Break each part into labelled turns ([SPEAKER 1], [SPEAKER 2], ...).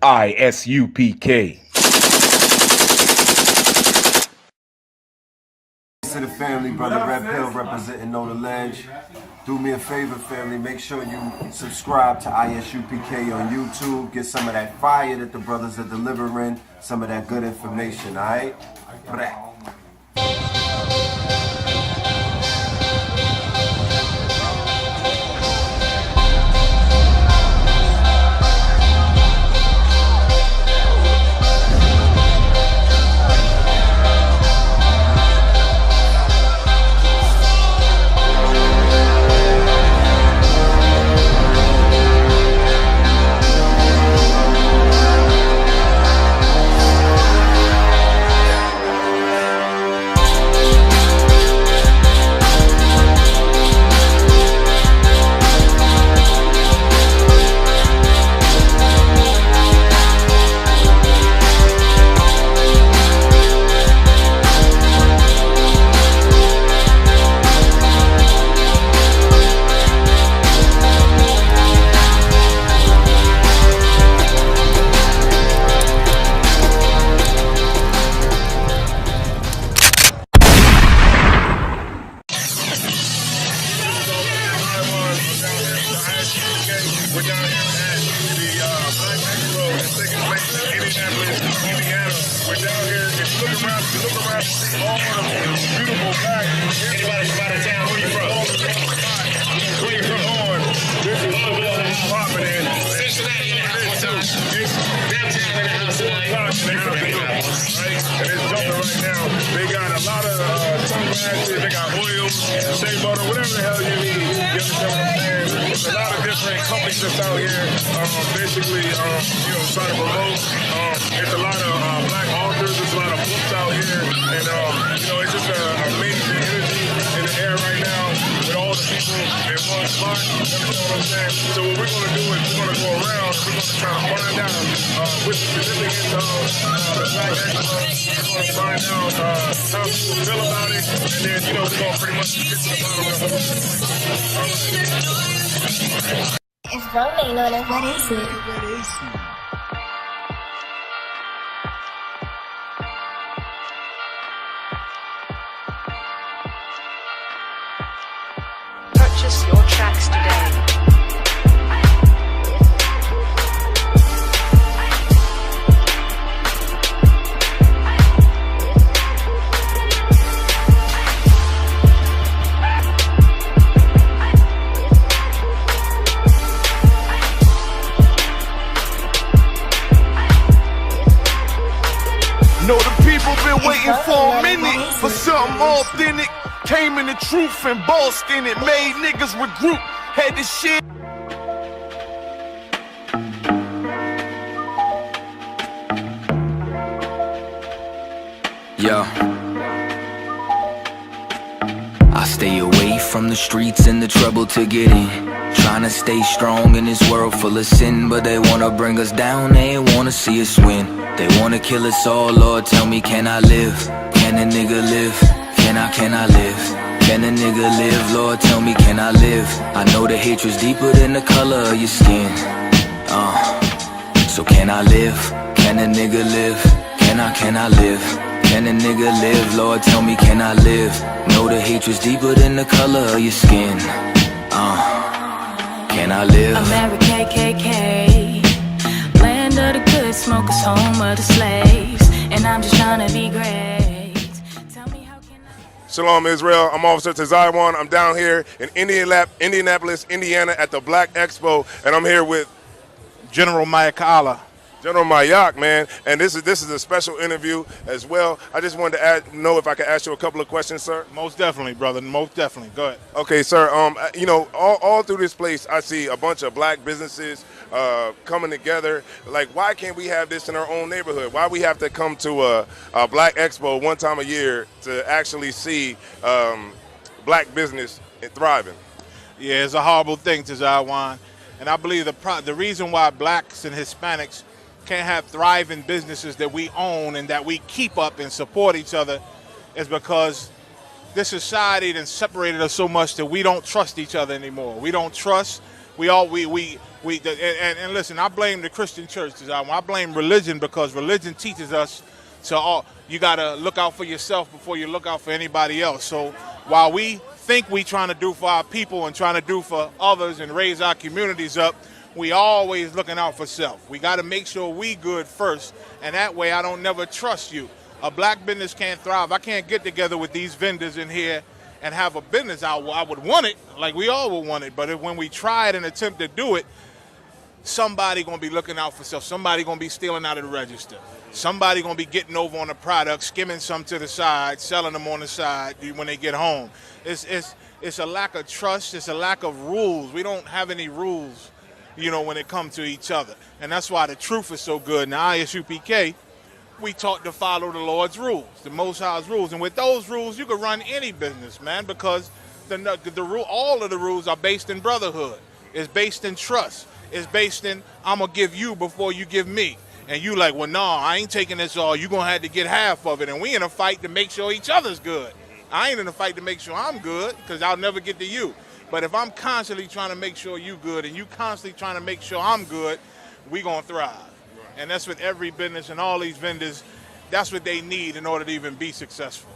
[SPEAKER 1] I.S.U.P.K.
[SPEAKER 2] To the family, brother Red Pill representing Know the Ledge. Do me a favor, family. Make sure you subscribe to I.S.U.P.K. on YouTube. Get some of that fire that the brothers are delivering, some of that good information, all right?
[SPEAKER 3] We're down here at the Black Expo that's taking place in Indianapolis, Indiana. We're down here. If you look around, you see all the beautiful black. Anybody from out of town? Where you from? Where you from? This is popping in Cincinnati in the house tonight. Downtown in the house tonight. Right? And it's jumping right now. They got a lot of sunglasses. They got oils, shea butter, whatever the hell you need. You understand what I'm saying? There's a lot of different companies that's out here, basically, trying to promote. There's a lot of black authors. There's a lot of books out here, and it's just an amazing energy in the air right now with all the people in one spot. You understand what I'm saying? So what we're going to do is we're going to go around. We're going to try to find out what's the significance of the Black Expo. We're going to find out how people feel about it, and then we're going to pretty much get to the bottom of it.
[SPEAKER 4] It's rolling on it. What is it?
[SPEAKER 5] Purchase your tracks today.
[SPEAKER 6] Know the people been waiting for a minute for something authentic. Came in the truth and bossed in it. Made niggas regroup. Had this shit.
[SPEAKER 7] Yeah. I stay away from the streets and the trouble to get in. Trying to stay strong in this world full of sin, but they wanna bring us down, they ain't wanna see us win. They wanna kill us all, Lord, tell me, can I live? Can a nigga live? Can I live? Can a nigga live? Lord, tell me, can I live? I know the hatred's deeper than the color of your skin. So can I live? Can a nigga live? Can I live? Can a nigga live? Lord, tell me, can I live? Know the hatred's deeper than the color of your skin. Can I live?
[SPEAKER 8] America, KKK, land of the good smokers, home of the slaves, and I'm just trying to be great. Tell me how can I...
[SPEAKER 3] Shalom, Israel. I'm Officer Tazaiwan. I'm down here in Indianapolis, Indiana at the Black Expo, and I'm here with
[SPEAKER 9] General Mayak.
[SPEAKER 3] General Mayak, man, and this is a special interview as well. I just wanted to know if I could ask you a couple of questions, sir.
[SPEAKER 9] Most definitely, brother. Most definitely. Go ahead.
[SPEAKER 3] Okay, sir. All through this place, I see a bunch of black businesses coming together. Like, why can't we have this in our own neighborhood? Why we have to come to a Black Expo one time a year to actually see black business thriving?
[SPEAKER 9] Yeah, it's a horrible thing, Tazaiwan, and I believe the reason why blacks and Hispanics can't have thriving businesses that we own and that we keep up and support each other is because this society then separated us so much that we don't trust each other anymore. We don't trust And listen, I blame the Christian church. I blame religion because religion teaches us you got to look out for yourself before you look out for anybody else. So while we think we trying to do for our people and trying to do for others and raise our communities up, we always looking out for self. We got to make sure we good first, and that way I don't never trust you. A black business can't thrive. I can't get together with these vendors in here and have a business. I would want it, like we all would want it, but when we try it and attempt to do it, somebody gonna be looking out for self. Somebody gonna be stealing out of the register. Somebody gonna be getting over on the product, skimming some to the side, selling them on the side when they get home. It's a lack of trust. It's a lack of rules. We don't have any rules, when it comes to each other. And that's why the truth is so good. Now, ISUPK, we taught to follow the Lord's rules, the Most High's rules. And with those rules, you can run any business, man, because all of the rules are based in brotherhood. It's based in trust. It's based in, I'm going to give you before you give me. And you like, well, no, I ain't taking this all. You're going to have to get half of it. And we in a fight to make sure each other's good. I ain't in a fight to make sure I'm good because I'll never get to you. But if I'm constantly trying to make sure you good and you constantly trying to make sure I'm good, we going to thrive. And that's what every business and all these vendors, that's what they need in order to even be successful.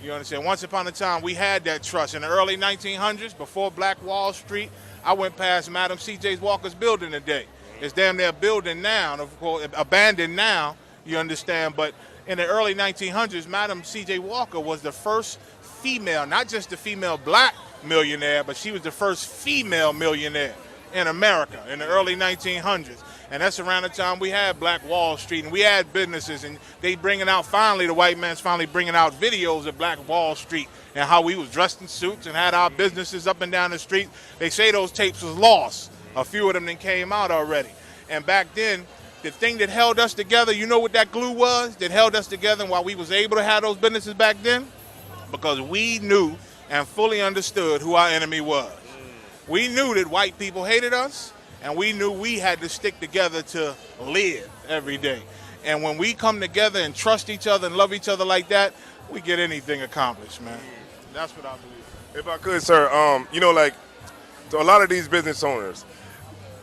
[SPEAKER 9] You understand? Once upon a time, we had that trust. In the early 1900s, before Black Wall Street, I went past Madam C.J. Walker's building today. It's damn near a building now, of course, abandoned now, you understand. But in the early 1900s, Madam C.J. Walker was the first female, not just the female black millionaire, but she was the first female millionaire in America in the early 1900s. And that's around the time we had Black Wall Street and we had businesses, and they bringing out, finally, the white man's finally bringing out videos of Black Wall Street and how we was dressed in suits and had our businesses up and down the street. They say those tapes was lost. A few of them then came out already. And back then, the thing that held us together, you know what that glue was that held us together and why we was able to have those businesses back then? Because we knew and fully understood who our enemy was. We knew that white people hated us, and we knew we had to stick together to live every day. And when we come together and trust each other and love each other like that, we get anything accomplished, man. That's what I believe.
[SPEAKER 3] If I could, sir, so a lot of these business owners,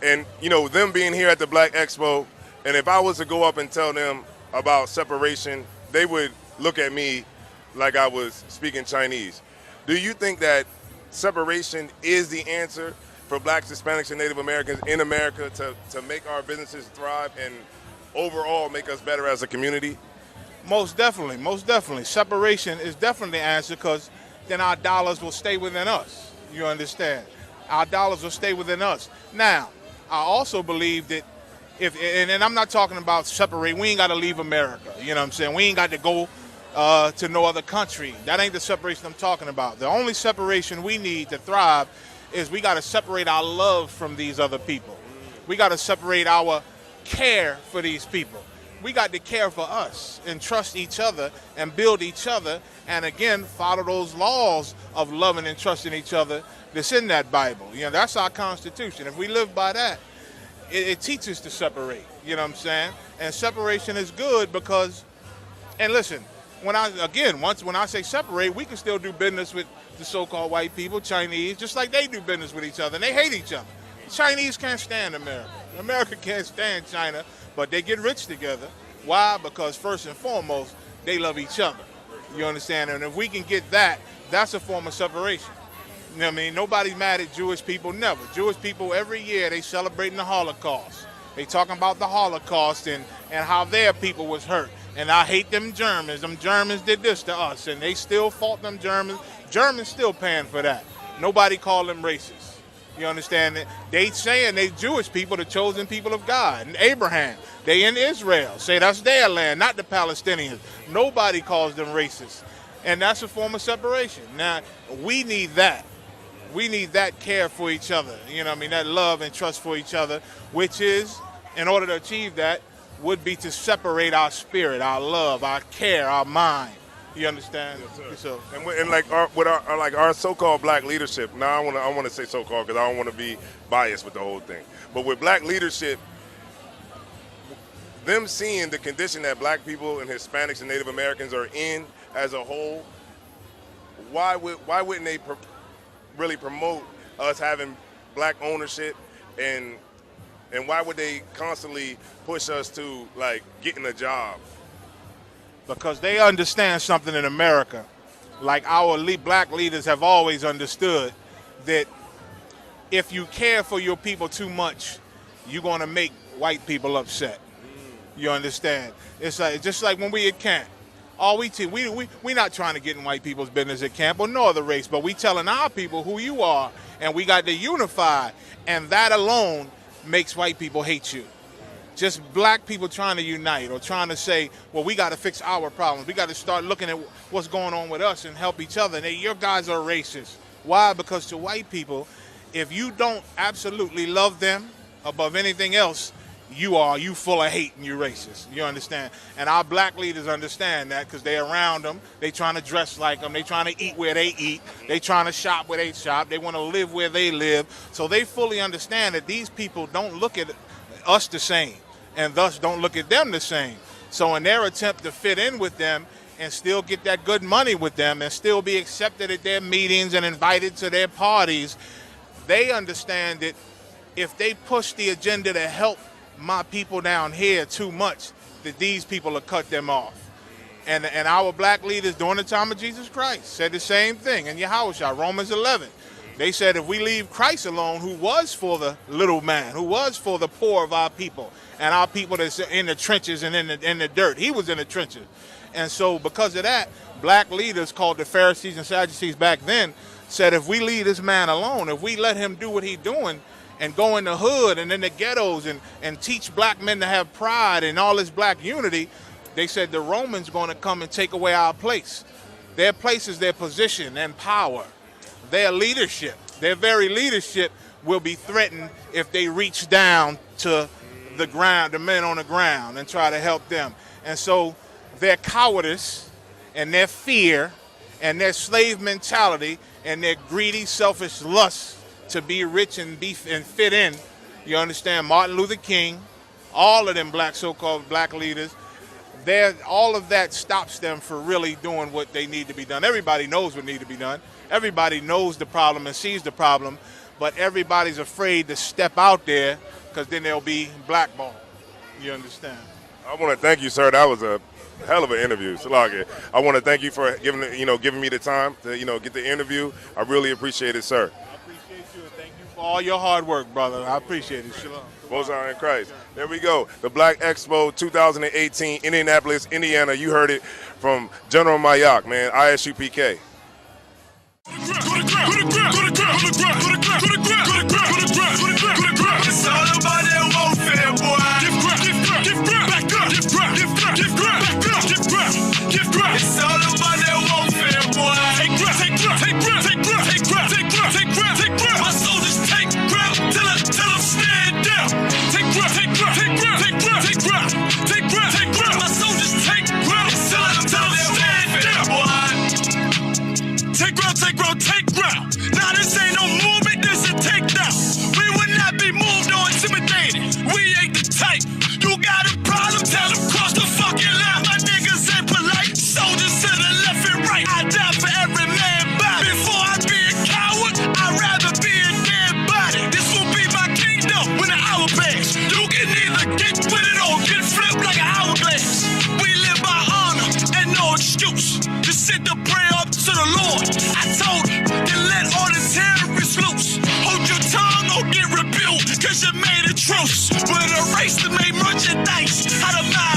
[SPEAKER 3] and, them being here at the Black Expo, and if I was to go up and tell them about separation, they would look at me like I was speaking Chinese. Do you think that separation is the answer for blacks, Hispanics, and Native Americans in America to make our businesses thrive and overall make us better as a community?
[SPEAKER 9] Most definitely, most definitely. Separation is definitely the answer, because then our dollars will stay within us. You understand? Our dollars will stay within us. Now, I also believe that and I'm not talking about separate, we ain't got to leave America. You know what I'm saying? We ain't got to go to no other country. That ain't the separation I'm talking about. The only separation we need to thrive is we got to separate our love from these other people. We got to separate our care for these people. We got to care for us and trust each other and build each other, and again, follow those laws of loving and trusting each other that's in that Bible. That's our Constitution. If we live by that, it teaches to separate, you know what I'm saying? And separation is good because, and listen, when I say separate, we can still do business with the so-called white people, Chinese, just like they do business with each other, and they hate each other. Chinese can't stand America. America can't stand China, but they get rich together. Why? Because first and foremost, they love each other. You understand? And if we can get that, that's a form of separation. You know what I mean? Nobody's mad at Jewish people, never. Jewish people, every year, they celebrating the Holocaust. They talking about the Holocaust and how their people was hurt. And I hate them Germans. Them Germans did this to us, and they still fought them Germans. Germans still paying for that. Nobody called them racist. You understand that? They saying they Jewish people, the chosen people of God. And Abraham, they in Israel, say that's their land, not the Palestinians. Nobody calls them racist. And that's a form of separation. Now, we need that. We need that care for each other, that love and trust for each other, which is, in order to achieve that, would be to separate our spirit, our love, our care, our mind. You understand?
[SPEAKER 3] Yes, sir. So, our so-called black leadership. Now, I want to say so-called because I don't want to be biased with the whole thing. But with black leadership, them seeing the condition that black people and Hispanics and Native Americans are in as a whole, why wouldn't they really promote us having black ownership and why would they constantly push us to like getting a job?
[SPEAKER 9] Because they understand something in America. Like our black leaders have always understood that if you care for your people too much, you're going to make white people upset. You understand? It's like just like when we at camp. All we not trying to get in white people's business at camp or no other race, but we telling our people who you are, and we got to unify, and that alone makes white people hate you. Just black people trying to unite or trying to say, well, we got to fix our problems. We got to start looking at what's going on with us and help each other. And your guys are racist. Why? Because to white people, if you don't absolutely love them above anything else, you full of hate and you racist. You understand? And our black leaders understand that because they're around them. They trying to dress like them. They trying to eat where they eat. They trying to shop where they shop. They want to live where they live. So they fully understand that these people don't look at us the same and thus don't look at them the same. So in their attempt to fit in with them and still get that good money with them and still be accepted at their meetings and invited to their parties, they understand that if they push the agenda to help my people down here too much, that these people will cut them off. And our black leaders during the time of Jesus Christ said the same thing in Yahushua, Romans 11. They said if we leave Christ alone, who was for the little man, who was for the poor of our people, and our people that's in the trenches and in the dirt, he was in the trenches. And so because of that, black leaders called the Pharisees and Sadducees back then said if we leave this man alone, if we let him do what he's doing, and go in the hood and in the ghettos and teach black men to have pride and all this black unity, they said the Romans going to come and take away our place. Their place is their position and power. Their leadership, their very leadership will be threatened if they reach down to the ground, the men on the ground, and try to help them. And so their cowardice and their fear and their slave mentality and their greedy, selfish lust to be rich and fit in, you understand, Martin Luther King, all of them so-called black leaders, all of that stops them from really doing what they need to be done. Everybody knows what needs to be done. Everybody knows the problem and sees the problem, but everybody's afraid to step out there because then they'll be blackballed. You understand?
[SPEAKER 3] I want to thank you, sir. That was a hell of an interview, Salagi. I want to thank you for giving me the time to get the interview. I really appreciate it, sir.
[SPEAKER 9] For all your hard work, brother. I appreciate it. Shalom.
[SPEAKER 3] Most are in Christ. There we go. The Black Expo 2018, Indianapolis, Indiana. You heard it from General Mayak, man. I.S.U.P.K.
[SPEAKER 6] It's all about that welfare, boy. It's all about that welfare, boy. My soldiers take grip till I'm stand down. Take grip. My soldiers take grip till I'm stand down, boy. Take grip. Now this ain't no movement, this a takedown. We will not be moved or intimidated. We ain't the type. You got a problem, tell them cross the fucking line. My niggas ain't polite. Soldiers to the left and right. I die for every man body. Before I be a coward, I'd rather be a dead body. This will be my kingdom when the hour pass. You can either get with it or get flipped like an hourglass. We live by honor and no excuse. Just sit the prayer up to the Lord. I told him to let all the terrorists loose. Hold your tongue or get rebuked, cause you made a truce. With a race to make merchandise out of my